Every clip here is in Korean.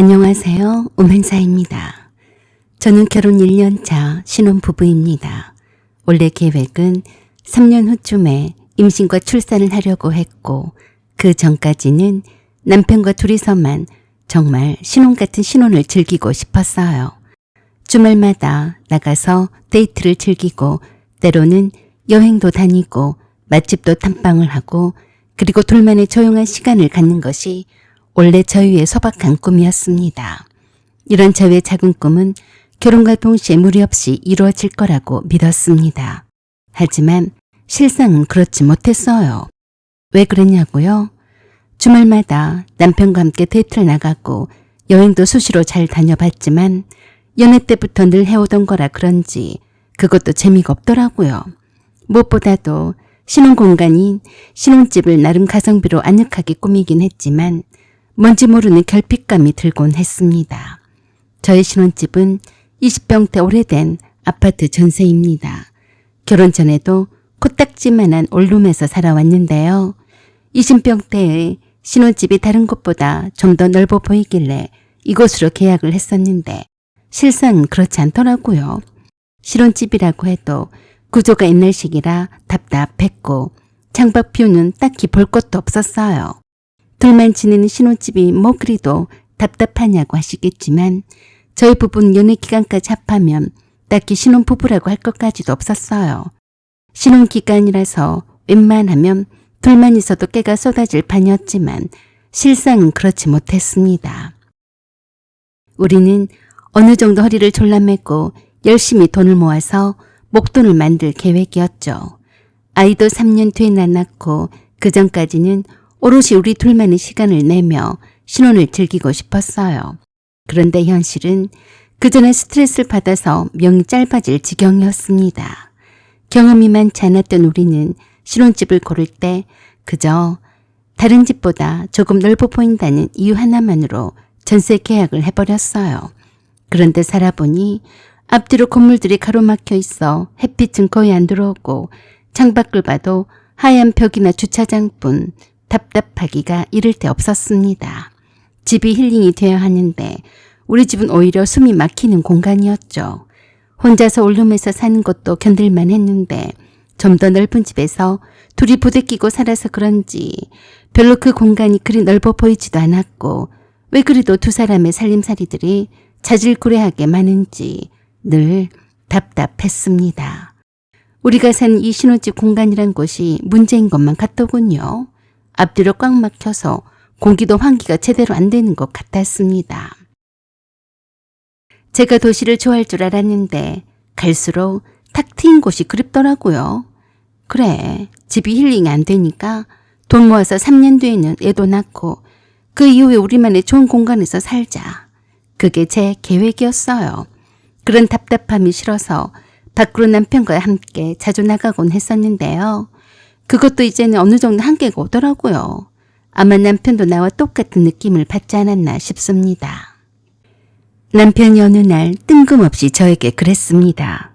안녕하세요. 오만사입니다. 저는 결혼 1년차 신혼부부입니다. 원래 계획은 3년 후쯤에 임신과 출산을 하려고 했고 그 전까지는 남편과 둘이서만 정말 신혼 같은 신혼을 즐기고 싶었어요. 주말마다 나가서 데이트를 즐기고 때로는 여행도 다니고 맛집도 탐방을 하고 그리고 둘만의 조용한 시간을 갖는 것이 원래 저희의 소박한 꿈이었습니다. 이런 저희의 작은 꿈은 결혼과 동시에 무리 없이 이루어질 거라고 믿었습니다. 하지만 실상은 그렇지 못했어요. 왜 그랬냐고요? 주말마다 남편과 함께 데이트를 나가고 여행도 수시로 잘 다녀봤지만 연애 때부터 늘 해오던 거라 그런지 그것도 재미가 없더라고요. 무엇보다도 신혼 공간인 신혼집을 나름 가성비로 아늑하게 꾸미긴 했지만 뭔지 모르는 결핍감이 들곤 했습니다. 저의 신혼집은 20평대 오래된 아파트 전세입니다. 결혼 전에도 코딱지만한 원룸에서 살아왔는데요. 20평대의 신혼집이 다른 곳보다 좀 더 넓어 보이길래 이곳으로 계약을 했었는데 실상은 그렇지 않더라고요. 신혼집이라고 해도 구조가 옛날식이라 답답했고 창밖 뷰는 딱히 볼 것도 없었어요. 둘만 지내는 신혼집이 뭐 그리도 답답하냐고 하시겠지만 저희 부부는 연애 기간까지 합하면 딱히 신혼부부라고 할 것까지도 없었어요. 신혼기간이라서 웬만하면 둘만 있어도 깨가 쏟아질 판이었지만 실상은 그렇지 못했습니다. 우리는 어느 정도 허리를 졸라매고 열심히 돈을 모아서 목돈을 만들 계획이었죠. 아이도 3년 뒤에 낳았고 그 전까지는 오롯이 우리 둘만의 시간을 내며 신혼을 즐기고 싶었어요. 그런데 현실은 그 전에 스트레스를 받아서 명이 짧아질 지경이었습니다. 경험이 많지 않았던 우리는 신혼집을 고를 때 그저 다른 집보다 조금 넓어 보인다는 이유 하나만으로 전세 계약을 해버렸어요. 그런데 살아보니 앞뒤로 건물들이 가로막혀 있어 햇빛은 거의 안 들어오고 창밖을 봐도 하얀 벽이나 주차장뿐 답답하기가 이를 데 없었습니다. 집이 힐링이 되어야 하는데 우리 집은 오히려 숨이 막히는 공간이었죠. 혼자서 원룸에서 사는 것도 견딜만 했는데 좀 더 넓은 집에서 둘이 부대끼고 살아서 그런지 별로 그 공간이 그리 넓어 보이지도 않았고 왜 그리도 두 사람의 살림살이들이 자질구레하게 많은지 늘 답답했습니다. 우리가 사는 이 신혼집 공간이란 곳이 문제인 것만 같더군요. 앞뒤로 꽉 막혀서 공기도 환기가 제대로 안 되는 것 같았습니다. 제가 도시를 좋아할 줄 알았는데 갈수록 탁 트인 곳이 그립더라고요. 그래, 집이 힐링이 안 되니까 돈 모아서 3년 뒤에는 애도 낳고 그 이후에 우리만의 좋은 공간에서 살자. 그게 제 계획이었어요. 그런 답답함이 싫어서 밖으로 남편과 함께 자주 나가곤 했었는데요. 그것도 이제는 어느 정도 한계가 오더라고요. 아마 남편도 나와 똑같은 느낌을 받지 않았나 싶습니다. 남편이 어느 날 뜬금없이 저에게 그랬습니다.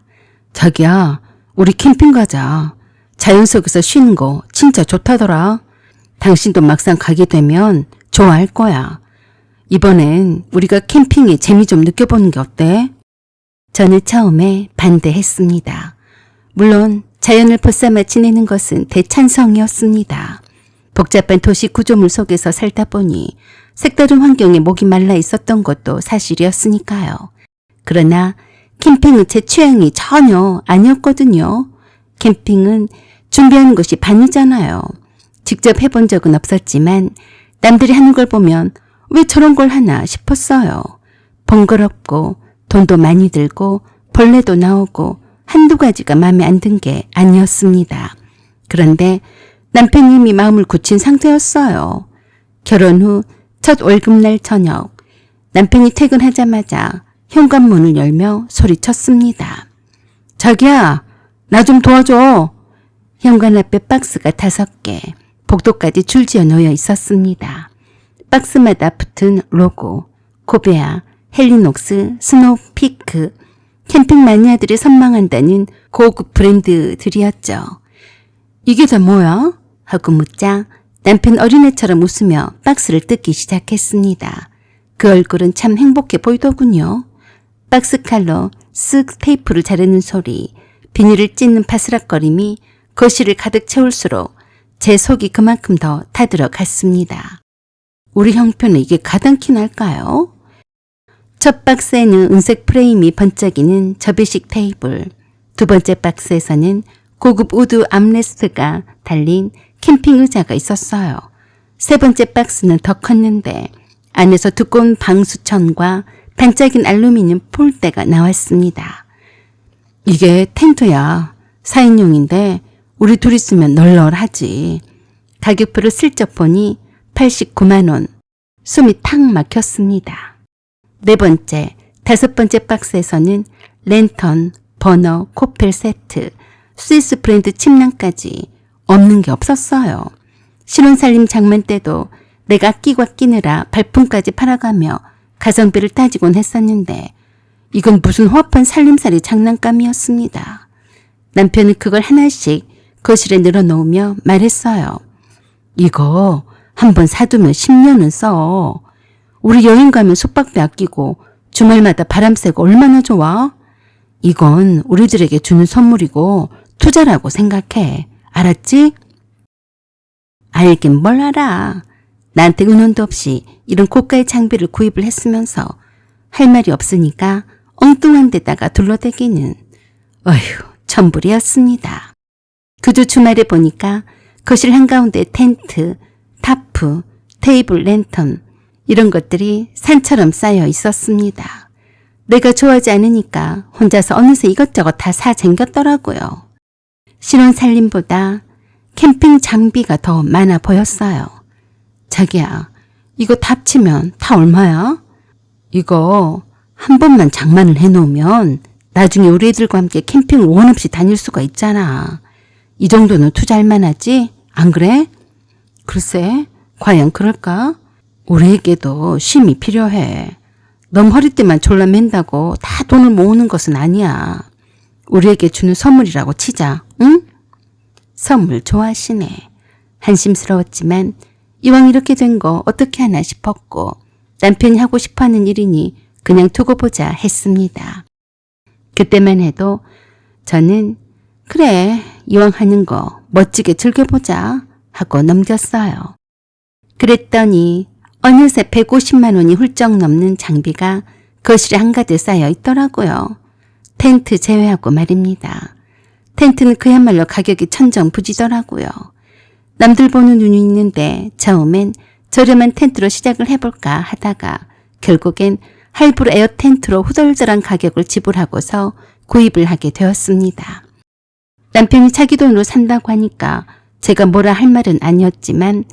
자기야, 우리 캠핑 가자. 자연 속에서 쉬는 거 진짜 좋다더라. 당신도 막상 가게 되면 좋아할 거야. 이번엔 우리가 캠핑의 재미 좀 느껴보는 게 어때? 저는 처음에 반대했습니다. 물론 자연을 벗삼아 지내는 것은 대찬성이었습니다. 복잡한 도시 구조물 속에서 살다 보니 색다른 환경에 목이 말라 있었던 것도 사실이었으니까요. 그러나 캠핑은 제 취향이 전혀 아니었거든요. 캠핑은 준비하는 것이 반이잖아요. 직접 해본 적은 없었지만 남들이 하는 걸 보면 왜 저런 걸 하나 싶었어요. 번거롭고 돈도 많이 들고 벌레도 나오고 한두 가지가 마음에 안 든 게 아니었습니다. 그런데 남편님이 마음을 굳힌 상태였어요. 결혼 후 첫 월급날 저녁 남편이 퇴근하자마자 현관문을 열며 소리쳤습니다. 자기야, 나 좀 도와줘. 현관 앞에 박스가 5개, 복도까지 줄지어 놓여 있었습니다. 박스마다 붙은 로고, 코베아, 헬리녹스, 스노우피크, 캠핑 마니아들이 선망한다는 고급 브랜드들이었죠. 이게 다 뭐야? 하고 묻자 남편 어린애처럼 웃으며 박스를 뜯기 시작했습니다. 그 얼굴은 참 행복해 보이더군요. 박스 칼로 쓱 테이프를 자르는 소리, 비닐을 찢는 바스락거림이 거실을 가득 채울수록 제 속이 그만큼 더 타들어 갔습니다. 우리 형편은 이게 가당키 날까요? 첫 박스에는 은색 프레임이 번쩍이는 접이식 테이블, 두 번째 박스에서는 고급 우드 암레스트가 달린 캠핑 의자가 있었어요. 세 번째 박스는 더 컸는데 안에서 두꺼운 방수천과 반짝인 알루미늄 폴대가 나왔습니다. 이게 텐트야. 4인용인데 우리 둘이 쓰면 널널하지. 가격표를 슬쩍 보니 89만 원. 숨이 탁 막혔습니다. 네 번째, 다섯 번째 박스에서는 랜턴, 버너, 코펠 세트, 스위스 브랜드 침낭까지 없는 게 없었어요. 신혼살림 장만 때도 내가 아끼고 아끼느라 발품까지 팔아가며 가성비를 따지곤 했었는데 이건 무슨 허접한 살림살이 장난감이었습니다. 남편은 그걸 하나씩 거실에 늘어놓으며 말했어요. 이거 한번 사두면 10년은 써. 우리 여행 가면 숙박비 아끼고 주말마다 바람 쐬고 얼마나 좋아? 이건 우리들에게 주는 선물이고 투자라고 생각해. 알았지? 알긴 뭘 알아. 나한테 은원도 없이 이런 고가의 장비를 구입을 했으면서 할 말이 없으니까 엉뚱한 데다가 둘러대기는. 어휴, 천불이었습니다. 그주 주말에 보니까 거실 한가운데 텐트, 타프, 테이블 랜턴 이런 것들이 산처럼 쌓여 있었습니다. 내가 좋아하지 않으니까 혼자서 어느새 이것저것 다 사쟁겼더라고요. 신혼살림보다 캠핑 장비가 더 많아 보였어요. 자기야, 이거 다 합치면 다 얼마야? 이거 한 번만 장만을 해놓으면 나중에 우리 애들과 함께 캠핑을 원 없이 다닐 수가 있잖아. 이 정도는 투자할 만하지? 안 그래? 글쎄, 과연 그럴까? 우리에게도 쉼이 필요해. 너무 허리띠만 졸라맨다고 다 돈을 모으는 것은 아니야. 우리에게 주는 선물이라고 치자, 응? 선물 좋아하시네. 한심스러웠지만 이왕 이렇게 된 거 어떻게 하나 싶었고 남편이 하고 싶어하는 일이니 그냥 두고 보자 했습니다. 그때만 해도 저는 그래, 이왕 하는 거 멋지게 즐겨보자 하고 넘겼어요. 그랬더니 어느새 150만 원이 훌쩍 넘는 장비가 거실에 한가득 쌓여 있더라고요. 텐트 제외하고 말입니다. 텐트는 그야말로 가격이 천정부지더라고요. 남들 보는 눈이 있는데 처음엔 저렴한 텐트로 시작을 해볼까 하다가 결국엔 할부로 에어 텐트로 후덜덜한 가격을 지불하고서 구입을 하게 되었습니다. 남편이 자기 돈으로 산다고 하니까 제가 뭐라 할 말은 아니었지만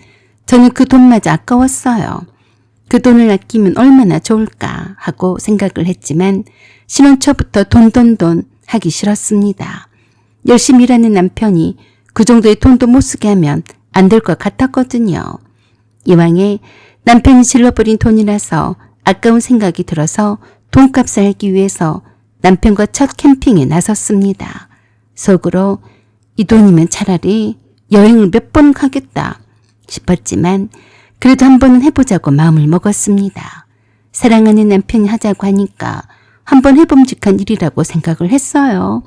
저는 그 돈마저 아까웠어요. 그 돈을 아끼면 얼마나 좋을까 하고 생각을 했지만 신혼 초부터 돈 하기 싫었습니다. 열심히 일하는 남편이 그 정도의 돈도 못 쓰게 하면 안 될 것 같았거든요. 이왕에 남편이 질러버린 돈이라서 아까운 생각이 들어서 돈값을 알기 위해서 남편과 첫 캠핑에 나섰습니다. 속으로 이 돈이면 차라리 여행을 몇 번 가겠다 싶었지만 그래도 한 번은 해보자고 마음을 먹었습니다. 사랑하는 남편이 하자고 하니까 한번 해봄직한 일이라고 생각을 했어요.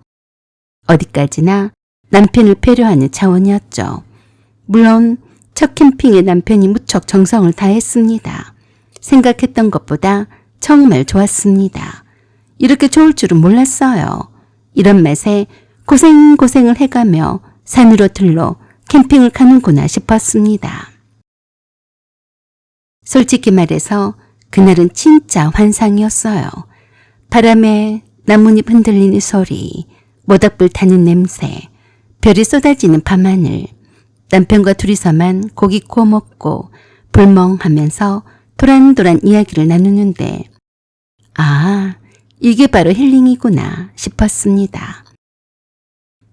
어디까지나 남편을 배려하는 차원이었죠. 물론 첫 캠핑에 남편이 무척 정성을 다했습니다. 생각했던 것보다 정말 좋았습니다. 이렇게 좋을 줄은 몰랐어요. 이런 맛에 고생을 해가며 산으로 들러 캠핑을 가는구나 싶었습니다. 솔직히 말해서 그날은 진짜 환상이었어요. 바람에 나뭇잎 흔들리는 소리, 모닥불 타는 냄새, 별이 쏟아지는 밤하늘, 남편과 둘이서만 고기 구워 먹고 불멍하면서 도란도란 이야기를 나누는데 아, 이게 바로 힐링이구나 싶었습니다.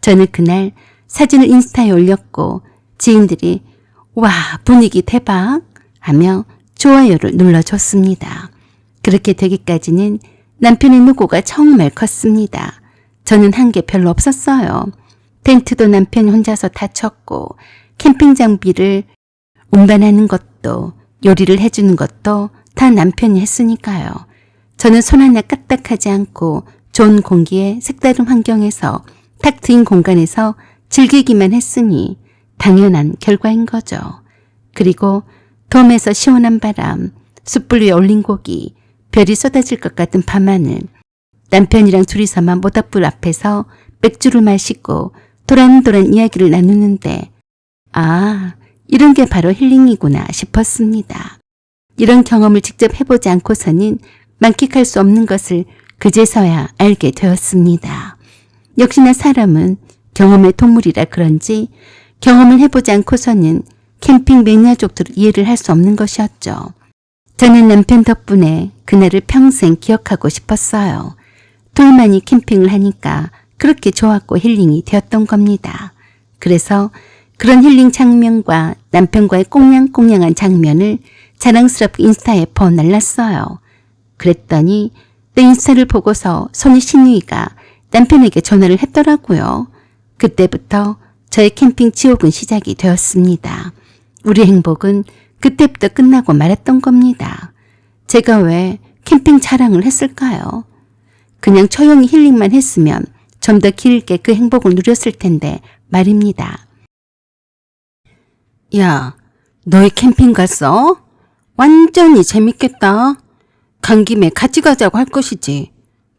저는 그날 사진을 인스타에 올렸고 지인들이 와, 분위기 대박 하며 좋아요를 눌러줬습니다. 그렇게 되기까지는 남편의 노고가 정말 컸습니다. 저는 한 게 별로 없었어요. 텐트도 남편이 혼자서 다 쳤고 캠핑 장비를 운반하는 것도 요리를 해주는 것도 다 남편이 했으니까요. 저는 손 하나 까딱하지 않고 좋은 공기에 색다른 환경에서 탁 트인 공간에서 즐기기만 했으니 당연한 결과인 거죠. 그리고 돔에서 시원한 바람, 숯불 위에 올린 고기, 별이 쏟아질 것 같은 밤하늘, 남편이랑 둘이서만 모닥불 앞에서 맥주를 마시고 도란도란 이야기를 나누는데 아, 이런 게 바로 힐링이구나 싶었습니다. 이런 경험을 직접 해보지 않고서는 만끽할 수 없는 것을 그제서야 알게 되었습니다. 역시나 사람은 경험의 동물이라 그런지 경험을 해보지 않고서는 캠핑 매니아족들을 이해를 할 수 없는 것이었죠. 저는 남편 덕분에 그날을 평생 기억하고 싶었어요. 둘만이 캠핑을 하니까 그렇게 좋았고 힐링이 되었던 겁니다. 그래서 그런 힐링 장면과 남편과의 꽁냥꽁냥한 장면을 자랑스럽게 인스타에 퍼날랐어요. 그랬더니 내 인스타를 보고서 손이 신우이가 남편에게 전화를 했더라고요. 그때부터 저의 캠핑 지옥은 시작이 되었습니다. 우리 행복은 그때부터 끝나고 말았던 겁니다. 제가 왜 캠핑 자랑을 했을까요? 그냥 조용히 힐링만 했으면 좀 더 길게 그 행복을 누렸을 텐데 말입니다. 야, 너희 캠핑 갔어? 완전히 재밌겠다. 간 김에 같이 가자고 할 것이지.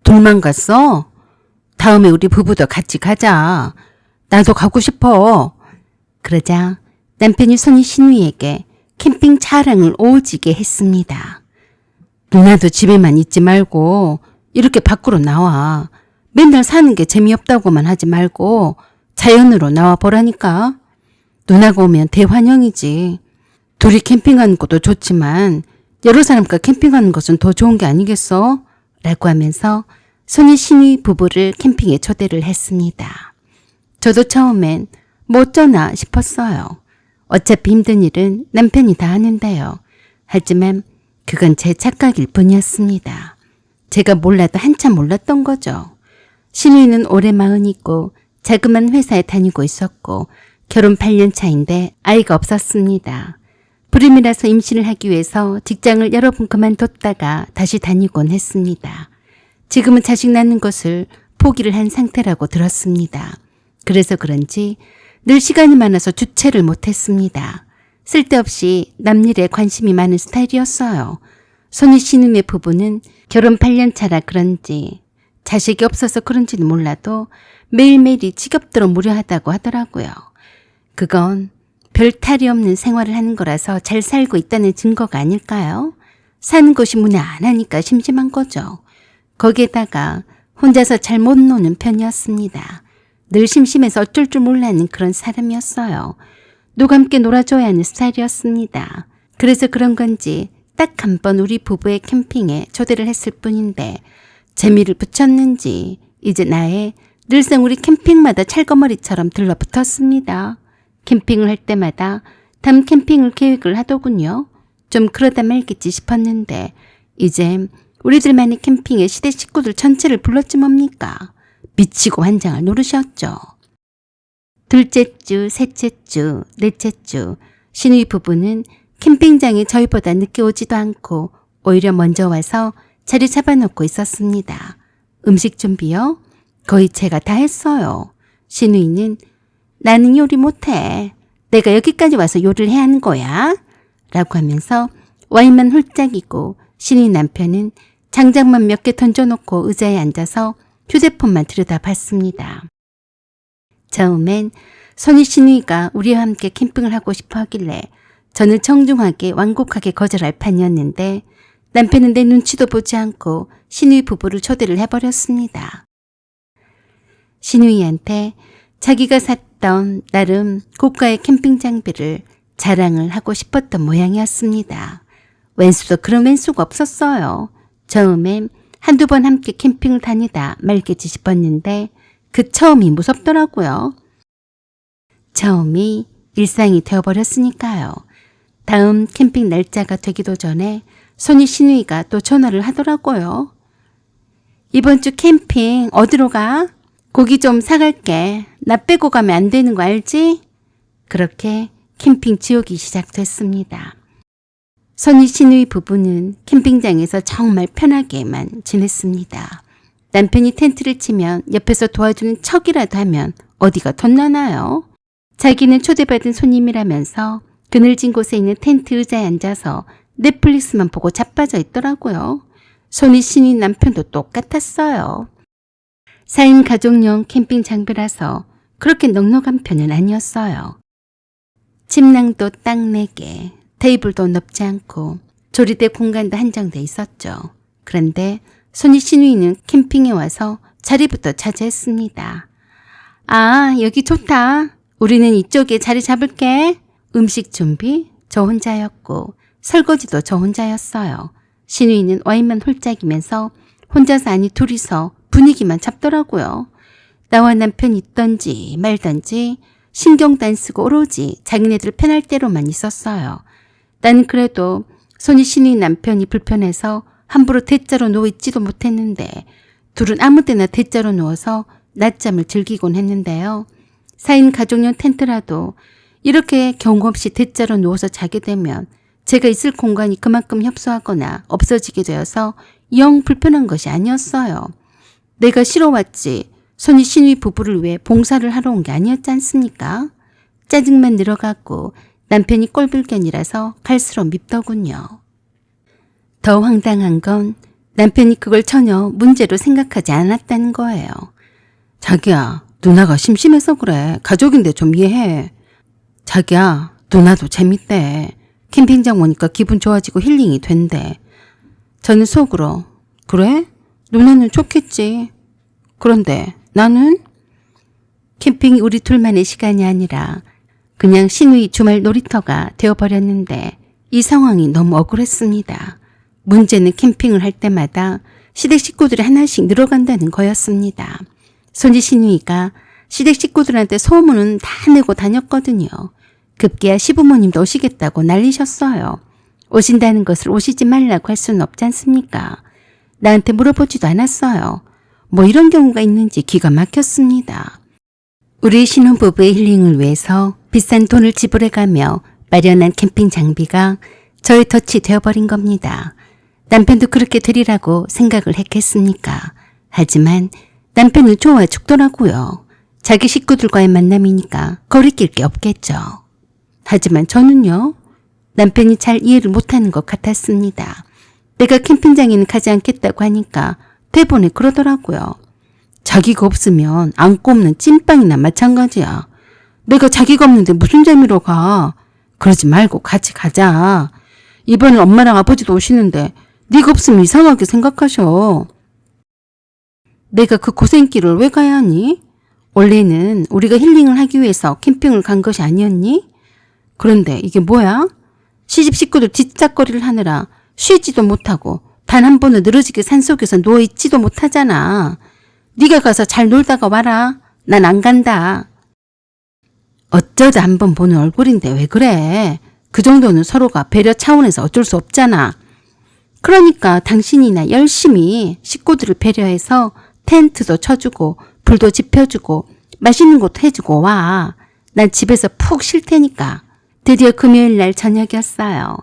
둘만 갔어? 다음에 우리 부부도 같이 가자. 나도 가고 싶어. 그러자 남편이 손이 신우이에게 캠핑 자랑을 오지게 했습니다. 누나도 집에만 있지 말고 이렇게 밖으로 나와. 맨날 사는 게 재미없다고만 하지 말고 자연으로 나와 보라니까. 누나가 오면 대환영이지. 둘이 캠핑하는 것도 좋지만 여러 사람과 캠핑하는 것은 더 좋은 게 아니겠어? 라고 하면서 손이 신우이 부부를 캠핑에 초대를 했습니다. 저도 처음엔 뭐 어쩌나 싶었어요. 어차피 힘든 일은 남편이 다 하는데요. 하지만 그건 제 착각일 뿐이었습니다. 제가 몰라도 한참 몰랐던 거죠. 신우이는 올해 40이고 자그만 회사에 다니고 있었고 결혼 8년 차인데 아이가 없었습니다. 불임이라서 임신을 하기 위해서 직장을 여러 번 그만뒀다가 다시 다니곤 했습니다. 지금은 자식 낳는 것을 포기를 한 상태라고 들었습니다. 그래서 그런지 늘 시간이 많아서 주체를 못했습니다. 쓸데없이 남일에 관심이 많은 스타일이었어요. 손이 신우의 부부는 결혼 8년 차라 그런지 자식이 없어서 그런지는 몰라도 매일매일이 지겹도록 무료하다고 하더라고요. 그건 별 탈이 없는 생활을 하는 거라서 잘 살고 있다는 증거가 아닐까요? 사는 곳이 무난하니까 심심한 거죠. 거기에다가 혼자서 잘 못 노는 편이었습니다. 늘 심심해서 어쩔 줄 몰라하는 그런 사람이었어요. 누가 함께 놀아줘야 하는 스타일이었습니다. 그래서 그런 건지 딱 한 번 우리 부부의 캠핑에 초대를 했을 뿐인데 재미를 붙였는지 이제 나의 늘상 우리 캠핑마다 찰거머리처럼 들러붙었습니다. 캠핑을 할 때마다 다음 캠핑을 계획을 하더군요. 좀 그러다 말겠지 싶었는데 이제 우리들만의 캠핑에 시대 식구들 전체를 불렀지 뭡니까. 미치고 환장할 노릇이었죠. 둘째 주, 셋째 주, 넷째 주 신우이 부부는 캠핑장에 저희보다 늦게 오지도 않고 오히려 먼저 와서 자리 잡아놓고 있었습니다. 음식 준비요? 거의 제가 다 했어요. 신우이는 나는 요리 못해. 내가 여기까지 와서 요리를 해야 하는 거야. 라고 하면서 와인만 홀짝이고 신우이 남편은 장작만 몇 개 던져놓고 의자에 앉아서 휴대폰만 들여다봤습니다. 처음엔 손이 신우이가 우리와 함께 캠핑을 하고 싶어 하길래 저는 정중하게 완곡하게 거절할 판이었는데 남편은 내 눈치도 보지 않고 신우이 부부를 초대를 해버렸습니다. 신우이한테 자기가 샀던 나름 고가의 캠핑 장비를 자랑을 하고 싶었던 모양이었습니다. 웬수도 그런 웬수가 없었어요. 처음엔 한두 번 함께 캠핑을 다니다 말겠지 싶었는데 그 처음이 무섭더라고요. 처음이 일상이 되어버렸으니까요. 다음 캠핑 날짜가 되기도 전에 손이 신우이가 또 전화를 하더라고요. 이번 주 캠핑 어디로 가? 고기 좀 사갈게. 나 빼고 가면 안 되는 거 알지? 그렇게 캠핑 지옥이 시작됐습니다. 손희 신우이 부부는 캠핑장에서 정말 편하게만 지냈습니다. 남편이 텐트를 치면 옆에서 도와주는 척이라도 하면 어디가 덧나나요? 자기는 초대받은 손님이라면서 그늘진 곳에 있는 텐트 의자에 앉아서 넷플릭스만 보고 자빠져 있더라고요. 손희 신우이 남편도 똑같았어요. 4인 가족용 캠핑 장비라서 그렇게 넉넉한 편은 아니었어요. 침낭도 딱 4개, 테이블도 넓지 않고 조리대 공간도 한정돼 있었죠. 그런데 손희 신우이는 캠핑에 와서 자리부터 차지했습니다. 아, 여기 좋다. 우리는 이쪽에 자리 잡을게. 음식 준비 저 혼자였고 설거지도 저 혼자였어요. 신우이는 와인만 홀짝이면서 혼자서 아니 둘이서 분위기만 잡더라고요. 나와 남편이 있던지 말던지 신경도 안 쓰고 오로지 자기네들 편할 대로만 있었어요. 나는 그래도 손희 신우이 남편이 불편해서 함부로 대자로 누워있지도 못했는데 둘은 아무 때나 대자로 누워서 낮잠을 즐기곤 했는데요. 4인 가족용 텐트라도 이렇게 경우 없이 대자로 누워서 자게 되면 제가 있을 공간이 그만큼 협소하거나 없어지게 되어서 영 불편한 것이 아니었어요. 내가 쉬러 왔지 손희 신우이 부부를 위해 봉사를 하러 온 게 아니었지 않습니까? 짜증만 늘어갔고 남편이 꼴불견이라서 갈수록 밉더군요. 더 황당한 건 남편이 그걸 전혀 문제로 생각하지 않았다는 거예요. 자기야, 누나가 심심해서 그래. 가족인데 좀 이해해. 자기야, 누나도 재밌대. 캠핑장 오니까 기분 좋아지고 힐링이 된대. 저는 속으로 그래? 누나는 좋겠지. 그런데 나는? 캠핑이 우리 둘만의 시간이 아니라 그냥 신우이 주말 놀이터가 되어버렸는데 이 상황이 너무 억울했습니다. 문제는 캠핑을 할 때마다 시댁 식구들이 하나씩 늘어간다는 거였습니다. 손희 신우이가 시댁 식구들한테 소문은 다 내고 다녔거든요. 급기야 시부모님도 오시겠다고 난리셨어요. 오신다는 것을 오시지 말라고 할 수는 없지 않습니까? 나한테 물어보지도 않았어요. 뭐 이런 경우가 있는지 기가 막혔습니다. 우리 신혼부부의 힐링을 위해서 비싼 돈을 지불해가며 마련한 캠핑 장비가 저의 덫이 되어버린 겁니다. 남편도 그렇게 되리라고 생각을 했겠습니까? 하지만 남편은 좋아 죽더라고요. 자기 식구들과의 만남이니까 거리낄 게 없겠죠. 하지만 저는요. 남편이 잘 이해를 못하는 것 같았습니다. 내가 캠핑장에는 가지 않겠다고 하니까 대본에 그러더라고요. 자기가 없으면 안고 없는 찐빵이나 마찬가지야. 내가 자기가 없는데 무슨 재미로 가. 그러지 말고 같이 가자. 이번엔 엄마랑 아버지도 오시는데 네가 없으면 이상하게 생각하셔. 내가 그 고생길을 왜 가야 하니? 원래는 우리가 힐링을 하기 위해서 캠핑을 간 것이 아니었니? 그런데 이게 뭐야? 시집 식구들 뒷짝거리를 하느라 쉬지도 못하고 단 한 번은 늘어지게 산속에서 누워있지도 못하잖아. 네가 가서 잘 놀다가 와라. 난 안 간다. 어쩌다 한 번 보는 얼굴인데 왜 그래? 그 정도는 서로가 배려 차원에서 어쩔 수 없잖아. 그러니까 당신이나 열심히 식구들을 배려해서 텐트도 쳐주고 불도 지펴주고 맛있는 것도 해주고 와. 난 집에서 푹 쉴 테니까. 드디어 금요일 날 저녁이었어요.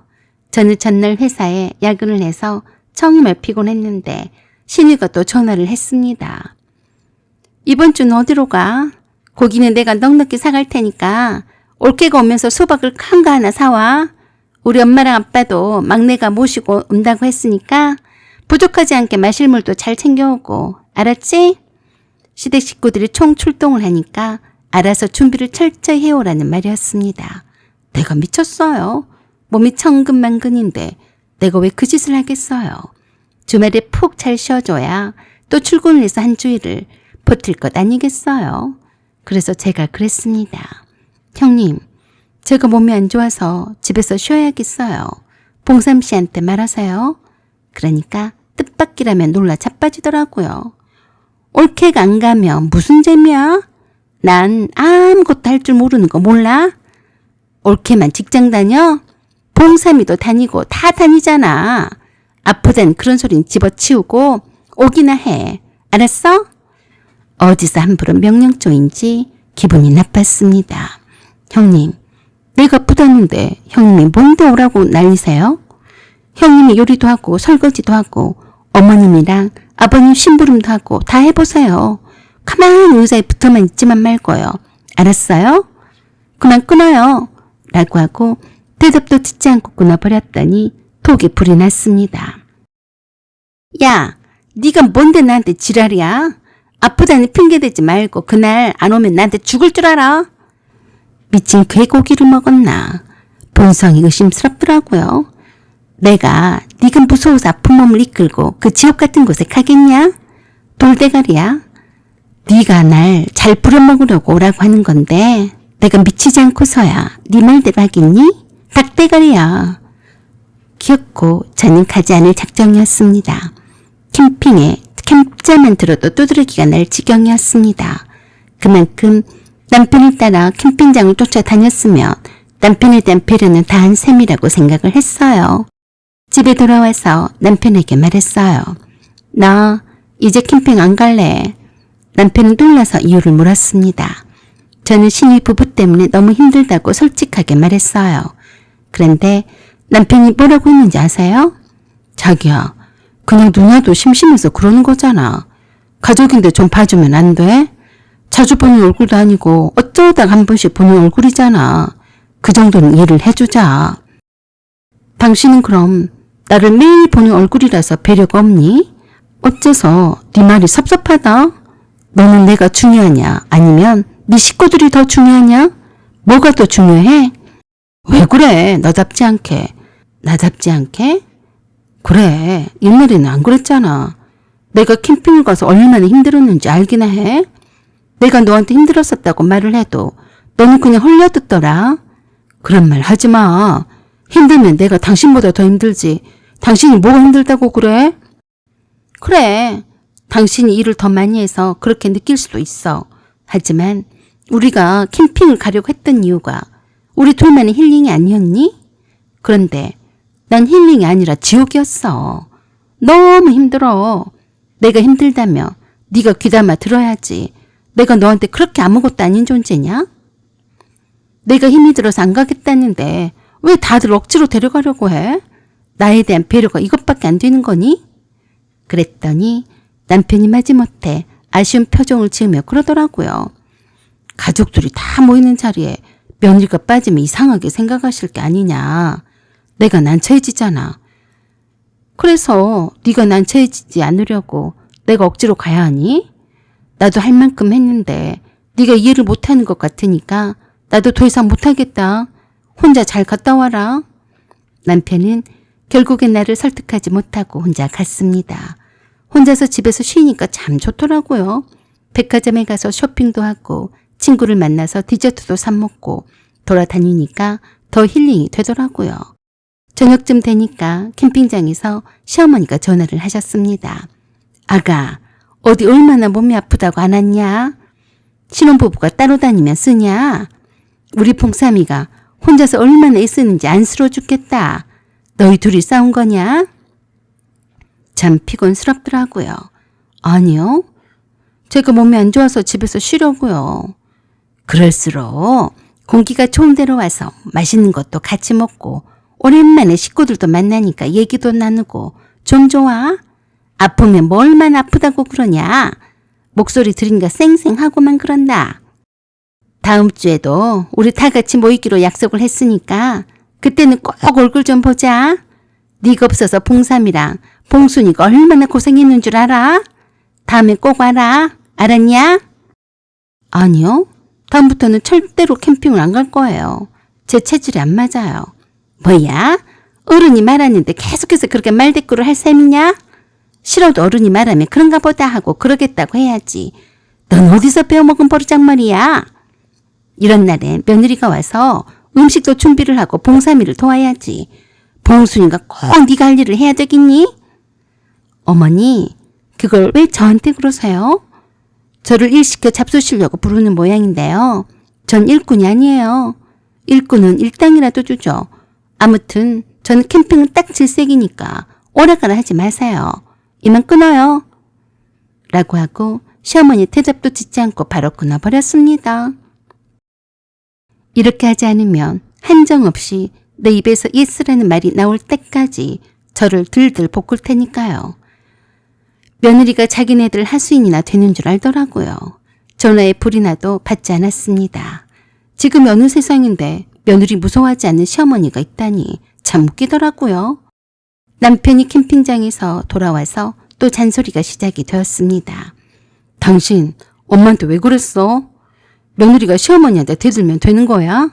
저는 전날 회사에 야근을 해서 정말 피곤했는데 신우이가 또 전화를 했습니다. 이번 주는 어디로 가? 고기는 내가 넉넉히 사갈 테니까 올케가 오면서 수박을 큰 거 하나 사와. 우리 엄마랑 아빠도 막내가 모시고 온다고 했으니까 부족하지 않게 마실 물도 잘 챙겨오고. 알았지? 시댁 식구들이 총 출동을 하니까 알아서 준비를 철저히 해오라는 말이었습니다. 내가 미쳤어요. 몸이 천근만근인데 내가 왜 그 짓을 하겠어요. 주말에 푹 잘 쉬어줘야 또 출근을 해서 한 주일을 버틸 것 아니겠어요. 그래서 제가 그랬습니다. 형님, 제가 몸이 안 좋아서 집에서 쉬어야겠어요. 봉삼 씨한테 말하세요. 그러니까 뜻밖이라면 놀라 자빠지더라고요. 올케가 안 가면 무슨 재미야? 난 아무것도 할 줄 모르는 거 몰라? 올케만 직장 다녀? 봉삼이도 다니고 다 다니잖아. 아프단 그런 소린 집어치우고 오기나 해. 알았어? 어디서 함부로 명령조인지 기분이 나빴습니다. 형님, 내가 아프다는데 형님이 뭔데 오라고 난리세요? 형님이 요리도 하고 설거지도 하고 어머님이랑 아버님 심부름도 하고 다 해보세요. 가만히 의자에 붙어만 있지만 말고요. 알았어요? 그만 끊어요. 라고 하고 대답도 듣지 않고 끊어버렸더니 톡에 불이 났습니다. 야, 네가 뭔데 나한테 지랄이야? 아프다는 핑계대지 말고 그날 안 오면 나한테 죽을 줄 알아? 미친 괴고기를 먹었나? 본성이 의심스럽더라고요. 내가 네가 무서워서 아픈 몸을 이끌고 그 지옥 같은 곳에 가겠냐? 돌대가리야. 네가 날 잘 부려먹으려고 오라고 하는 건데 내가 미치지 않고서야 네 말대로 하겠니? 닭대가리야. 귀엽고 저는 가지 않을 작정이었습니다. 캠핑에 캠자만 들어도 두드러기가 날 지경이었습니다. 그만큼 남편을 따라 캠핑장을 쫓아다녔으면 남편에 대한 배려는 다한 셈이라고 생각을 했어요. 집에 돌아와서 남편에게 말했어요. 나 이제 캠핑 안 갈래. 남편은 놀라서 이유를 물었습니다. 저는 신입 부부 때문에 너무 힘들다고 솔직하게 말했어요. 그런데 남편이 뭐라고 했는지 아세요? 자기야, 그냥 누나도 심심해서 그러는 거잖아. 가족인데 좀 봐주면 안 돼? 자주 보는 얼굴도 아니고 어쩌다가 한 번씩 보는 얼굴이잖아. 그 정도는 이해를 해주자. 당신은 그럼 나를 매일 보는 얼굴이라서 배려가 없니? 어째서 네 말이 섭섭하다? 너는 내가 중요하냐? 아니면 네 식구들이 더 중요하냐? 뭐가 더 중요해? 왜 그래? 너답지 않게. 나답지 않게? 그래, 옛날에는 안 그랬잖아. 내가 캠핑을 가서 얼마나 힘들었는지 알기나 해? 내가 너한테 힘들었었다고 말을 해도 너는 그냥 헐려듣더라. 그런 말 하지 마. 힘들면 내가 당신보다 더 힘들지. 당신이 뭐가 힘들다고 그래? 그래, 당신이 일을 더 많이 해서 그렇게 느낄 수도 있어. 하지만 우리가 캠핑을 가려고 했던 이유가 우리 둘만의 힐링이 아니었니? 그런데 난 힐링이 아니라 지옥이었어. 너무 힘들어. 내가 힘들다며 네가 귀담아 들어야지. 내가 너한테 그렇게 아무것도 아닌 존재냐? 내가 힘이 들어서 안 가겠다는데 왜 다들 억지로 데려가려고 해? 나에 대한 배려가 이것밖에 안 되는 거니? 그랬더니 남편이 마지못해 아쉬운 표정을 지으며 그러더라고요. 가족들이 다 모이는 자리에 며느리가 빠지면 이상하게 생각하실 게 아니냐. 내가 난처해지잖아. 그래서 네가 난처해지지 않으려고 내가 억지로 가야 하니? 나도 할 만큼 했는데 네가 이해를 못하는 것 같으니까 나도 더 이상 못하겠다. 혼자 잘 갔다 와라. 남편은 결국엔 나를 설득하지 못하고 혼자 갔습니다. 혼자서 집에서 쉬니까 참 좋더라고요. 백화점에 가서 쇼핑도 하고 친구를 만나서 디저트도 사 먹고 돌아다니니까 더 힐링이 되더라고요. 저녁쯤 되니까 캠핑장에서 시어머니가 전화를 하셨습니다. 아가, 어디 얼마나 몸이 아프다고 안 왔냐? 신혼부부가 따로 다니면 쓰냐? 우리 봉삼이가 혼자서 얼마나 애쓰는지 안쓰러워 죽겠다. 너희 둘이 싸운 거냐? 참 피곤스럽더라고요. 아니요. 제가 몸이 안 좋아서 집에서 쉬려고요. 그럴수록 공기가 좋은 데로 와서 맛있는 것도 같이 먹고 오랜만에 식구들도 만나니까 얘기도 나누고 좀 좋아? 아프면 뭐 얼마나 아프다고 그러냐? 목소리 들으니까 쌩쌩하고만 그런다. 다음 주에도 우리 다 같이 모이기로 약속을 했으니까 그때는 꼭 얼굴 좀 보자. 네가 없어서 봉삼이랑 봉순이가 얼마나 고생했는 줄 알아? 다음에 꼭 와라. 알았냐? 아니요. 다음부터는 절대로 캠핑을 안 갈 거예요. 제 체질이 안 맞아요. 뭐야? 어른이 말하는데 계속해서 그렇게 말대꾸를 할 셈이냐? 싫어도 어른이 말하면 그런가 보다 하고 그러겠다고 해야지. 넌 어디서 배워먹은 버르장머리야? 이런 날엔 며느리가 와서 음식도 준비를 하고 봉삼이를 도와야지. 봉순이가 꼭 네가 할 일을 해야 되겠니? 어머니, 그걸 왜 저한테 그러세요? 저를 일시켜 잡수시려고 부르는 모양인데요. 전 일꾼이 아니에요. 일꾼은 일당이라도 주죠. 아무튼 저는 캠핑은 딱 질색이니까 오라가라 하지 마세요. 이만 끊어요. 라고 하고 시어머니 대답도 듣지 않고 바로 끊어버렸습니다. 이렇게 하지 않으면 한정없이 내 입에서 예스라는 말이 나올 때까지 저를 들들 볶을 테니까요. 며느리가 자기네들 하수인이나 되는 줄 알더라고요. 전화에 불이 나도 받지 않았습니다. 지금 어느 세상인데 며느리 무서워하지 않는 시어머니가 있다니 참 웃기더라고요. 남편이 캠핑장에서 돌아와서 또 잔소리가 시작이 되었습니다. 당신 엄마한테 왜 그랬어? 며느리가 시어머니한테 대들면 되는 거야?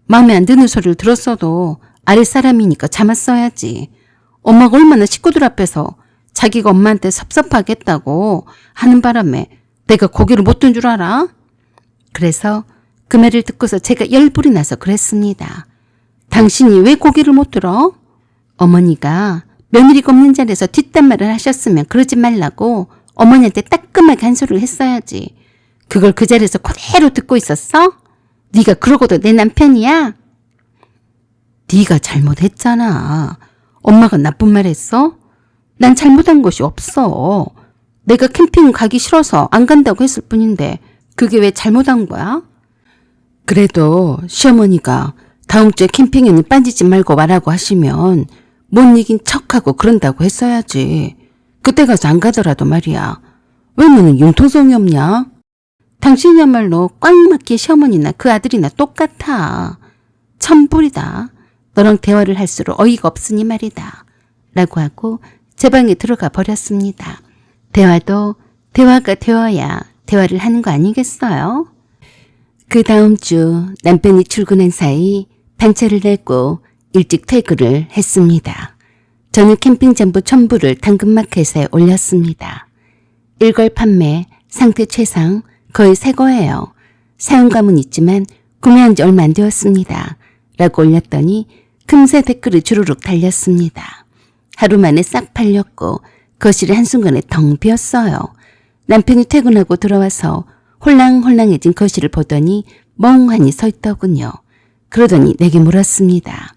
마음에 안 드는 소리를 들었어도 아랫사람이니까 참았어야지. 엄마가 얼마나 식구들 앞에서 자기가 엄마한테 섭섭하겠다고 하는 바람에 내가 고개를 못 든 줄 알아? 그래서 그 말을 듣고서 제가 열불이 나서 그랬습니다. 당신이 왜 고개를 못 들어? 어머니가 며느리가 없는 자리에서 뒷담화를 하셨으면 그러지 말라고 어머니한테 따끔하게 한 소리를 했어야지. 그걸 그 자리에서 그대로 듣고 있었어? 네가 그러고도 내 남편이야? 네가 잘못했잖아. 엄마가 나쁜 말 했어? 난 잘못한 것이 없어. 내가 캠핑 가기 싫어서 안 간다고 했을 뿐인데 그게 왜 잘못한 거야? 그래도 시어머니가 다음 주에 캠핑에는 빠지지 말고 와라고 하시면 못 이긴 척하고 그런다고 했어야지. 그때 가서 안 가더라도 말이야. 왜 너는 융통성이 없냐? 당신이야말로 꽉 막힌 시어머니나 그 아들이나 똑같아. 천불이다. 너랑 대화를 할수록 어이가 없으니 말이다. 라고 하고 제 방에 들어가 버렸습니다. 대화도 대화가 되어야 대화를 하는 거 아니겠어요? 그 다음 주 남편이 출근한 사이 반차를 내고 일찍 퇴근을 했습니다. 저는 캠핑장부 첨부를 당근마켓에 올렸습니다. 일괄 판매, 상태 최상, 거의 새 거예요. 사용감은 있지만 구매한 지 얼마 안 되었습니다. 라고 올렸더니 금세 댓글이 주르륵 달렸습니다. 하루 만에 싹 팔렸고 거실이 한순간에 텅 비었어요. 남편이 퇴근하고 들어와서 홀랑홀랑해진 거실을 보더니 멍하니 서 있더군요. 그러더니 내게 물었습니다.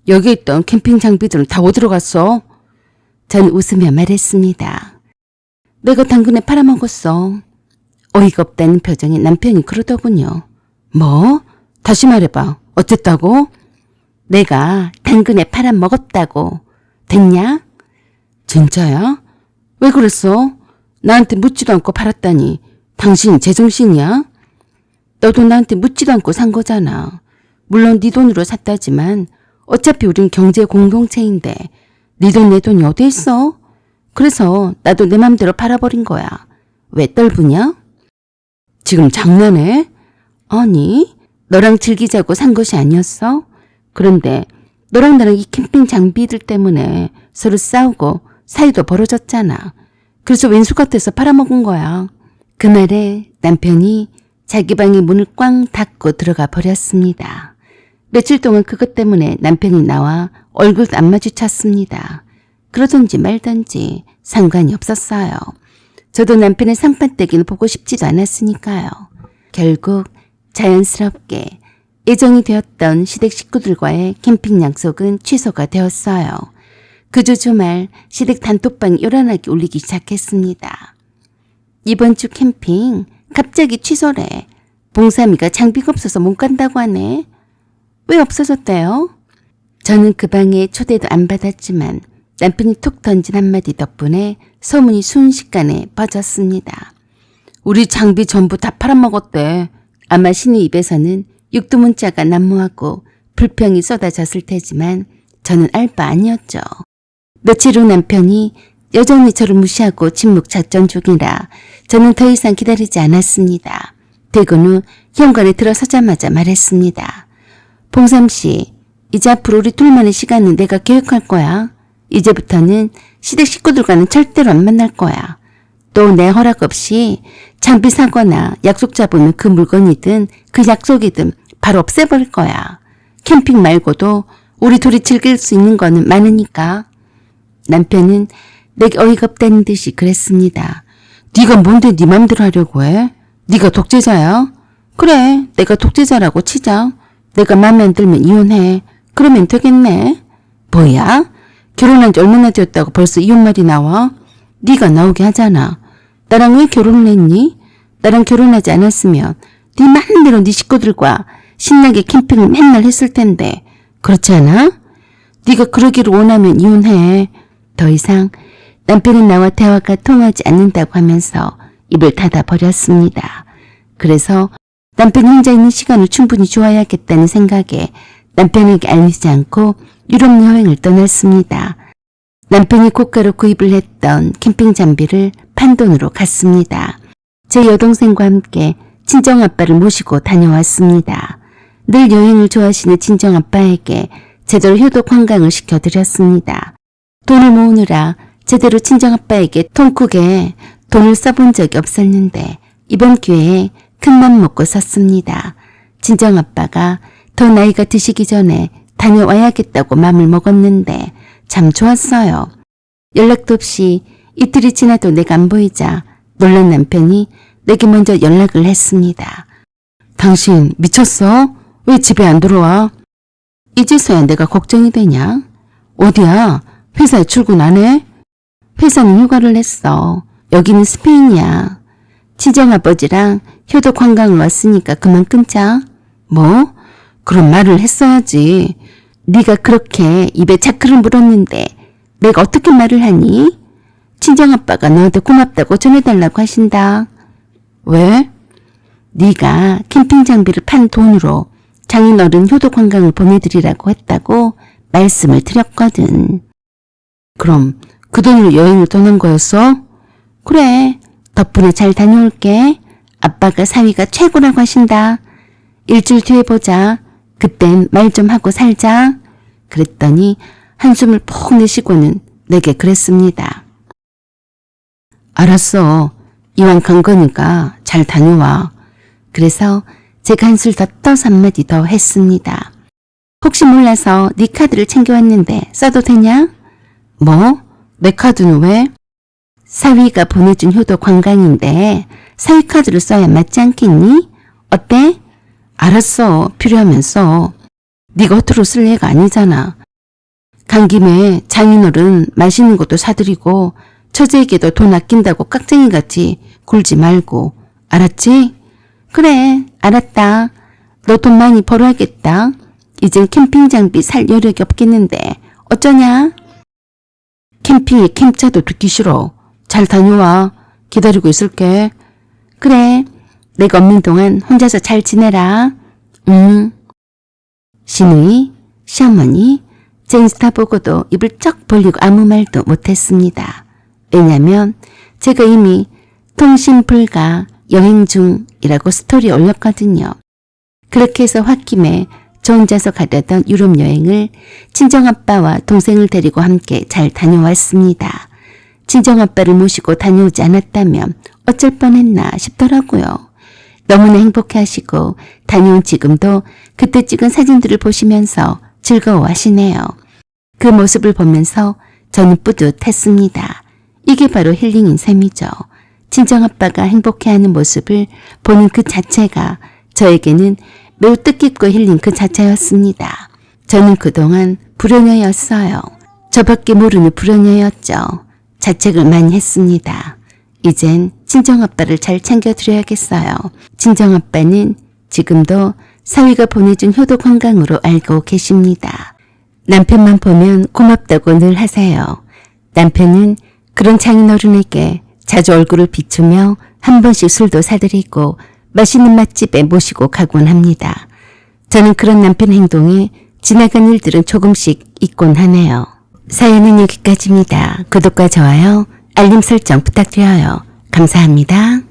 여기 있던 캠핑 장비들은 다 어디로 갔어? 전 웃으며 말했습니다. 내가 당근에 팔아먹었어. 어이가 없다는 표정에 남편이 그러더군요. 뭐? 다시 말해봐. 어쨌다고? 내가 당근에 팔아먹었다고. 됐냐? 진짜야? 왜 그랬어? 나한테 묻지도 않고 팔았다니. 당신 제정신이야? 너도 나한테 묻지도 않고 산 거잖아. 물론 네 돈으로 샀다지만 어차피 우린 경제 공동체인데 네 돈 내 돈이 어디 있어? 그래서 나도 내 맘대로 팔아버린 거야. 왜 떨부냐? 지금 장난해? 아니, 너랑 즐기자고 산 것이 아니었어? 그런데 너랑 나랑 이 캠핑 장비들 때문에 서로 싸우고 사이도 벌어졌잖아. 그래서 왼수 같아서 팔아먹은 거야. 그 말에 남편이 자기 방의 문을 꽝 닫고 들어가 버렸습니다. 며칠 동안 그것 때문에 남편이 나와 얼굴도 안 마주쳤습니다. 그러든지 말든지 상관이 없었어요. 저도 남편의 상판떼기는 보고 싶지도 않았으니까요. 결국 자연스럽게 예정이 되었던 시댁 식구들과의 캠핑 약속은 취소가 되었어요. 그 주 주말 시댁 단톡방이 요란하게 울리기 시작했습니다. 이번 주 캠핑 갑자기 취소래. 봉삼이가 장비가 없어서 못 간다고 하네. 왜 없어졌대요? 저는 그 방에 초대도 안 받았지만 남편이 툭 던진 한마디 덕분에 소문이 순식간에 퍼졌습니다. 우리 장비 전부 다 팔아먹었대. 아마 신의 입에서는 육두문자가 난무하고 불평이 쏟아졌을 테지만 저는 알 바 아니었죠. 며칠 후 남편이 여전히 저를 무시하고 침묵 작전 중이라 저는 더 이상 기다리지 않았습니다. 퇴근 후 현관에 들어서자마자 말했습니다. 봉삼씨, 이제 앞으로 우리 둘만의 시간은 내가 계획할 거야. 이제부터는 시댁 식구들과는 절대로 안 만날 거야. 또 내 허락 없이 장비 사거나 약속 잡으면 그 물건이든 그 약속이든 바로 없애버릴 거야. 캠핑 말고도 우리 둘이 즐길 수 있는 거는 많으니까. 남편은 내게 어이가 없다는 듯이 그랬습니다. 네가 뭔데 네 맘대로 하려고 해? 네가 독재자야? 그래, 내가 독재자라고 치자. 내가 마음에 안 들면 이혼해. 그러면 되겠네. 뭐야? 결혼한 지 얼마나 되었다고 벌써 이혼 말이 나와? 네가 나오게 하잖아. 나랑 왜 결혼을 했니? 나랑 결혼하지 않았으면 네 마음대로 네 식구들과 신나게 캠핑을 맨날 했을 텐데. 그렇지 않아? 네가 그러기를 원하면 이혼해. 더 이상 남편은 나와 대화가 통하지 않는다고 하면서 입을 닫아버렸습니다. 그래서 남편이 혼자 있는 시간을 충분히 좋아야겠다는 생각에 남편에게 알리지 않고 유럽 여행을 떠났습니다. 남편이 고가로 구입을 했던 캠핑 장비를 판 돈으로 갔습니다. 제 여동생과 함께 친정아빠를 모시고 다녀왔습니다. 늘 여행을 좋아하시는 친정아빠에게 제대로 효도 관광을 시켜드렸습니다. 돈을 모으느라 제대로 친정아빠에게 통 크게 돈을 써본 적이 없었는데 이번 기회에 큰맘 먹고 썼습니다. 친정아빠가 더 나이가 드시기 전에 다녀와야겠다고 마음을 먹었는데 참 좋았어요. 연락도 없이 이틀이 지나도 내가 안 보이자 놀란 남편이 내게 먼저 연락을 했습니다. 당신 미쳤어? 왜 집에 안 들어와? 이제서야 내가 걱정이 되냐? 어디야? 회사에 출근 안 해? 회사는 휴가를 했어. 여기는 스페인이야. 친정아버지랑 효도 관광을 왔으니까 그만 끊자. 뭐? 그런 말을 했어야지. 네가 그렇게 입에 차크를 물었는데 내가 어떻게 말을 하니? 친정아빠가 너한테 고맙다고 전해달라고 하신다. 왜? 네가 캠핑 장비를 판 돈으로 장인어른 효도 관광을 보내드리라고 했다고 말씀을 드렸거든. 그럼 그 돈으로 여행을 떠난 거였어? 그래. 덕분에 잘 다녀올게. 아빠가 사위가 최고라고 하신다. 일주일 뒤에 보자. 그땐 말 좀 하고 살자. 그랬더니 한숨을 푹 내쉬고는 내게 그랬습니다. 알았어. 이왕 간 거니까 잘 다녀와. 그래서 제가 한술 더 떠서 한마디 더 했습니다. 혹시 몰라서 네 카드를 챙겨왔는데 써도 되냐? 뭐? 내 카드는 왜? 사위가 보내준 효도 관광인데 사위 카드를 써야 맞지 않겠니? 어때? 알았어. 필요하면 써. 네가 허투루 쓸 애가 아니잖아. 간 김에 장인어른 맛있는 것도 사드리고 처제에게도 돈 아낀다고 깍쟁이같이 굴지 말고. 알았지? 그래. 알았다. 너 돈 많이 벌어야겠다. 이젠 캠핑 장비 살 여력이 없겠는데 어쩌냐? 캠핑에 캠차도 듣기 싫어. 잘 다녀와. 기다리고 있을게. 그래. 내가 없는 동안 혼자서 잘 지내라. 시누이, 시어머니, 제 인스타 보고도 입을 쩍 벌리고 아무 말도 못했습니다. 왜냐면 제가 이미 통신 불가 여행 중이라고 스토리에 올렸거든요. 그렇게 해서 홧김에 저 혼자서 가려던 유럽 여행을 친정아빠와 동생을 데리고 함께 잘 다녀왔습니다. 친정아빠를 모시고 다녀오지 않았다면 어쩔 뻔했나 싶더라고요. 너무나 행복해하시고 다녀온 지금도 그때 찍은 사진들을 보시면서 즐거워하시네요. 그 모습을 보면서 저는 뿌듯했습니다. 이게 바로 힐링인 셈이죠. 친정아빠가 행복해하는 모습을 보는 그 자체가 저에게는 매우 뜻깊고 힐링 그 자체였습니다. 저는 그동안 불효녀였어요. 저밖에 모르는 불효녀였죠. 자책을 많이 했습니다. 이젠 친정아빠를 잘 챙겨드려야겠어요. 친정아빠는 지금도 사위가 보내준 효도 관광으로 알고 계십니다. 남편만 보면 고맙다고 늘 하세요. 남편은 그런 장인어른에게 자주 얼굴을 비추며 한 번씩 술도 사드리고 맛있는 맛집에 모시고 가곤 합니다. 저는 그런 남편 행동에 지나간 일들은 조금씩 있곤 하네요. 사연은 여기까지입니다. 구독과 좋아요, 알림 설정 부탁드려요. 감사합니다.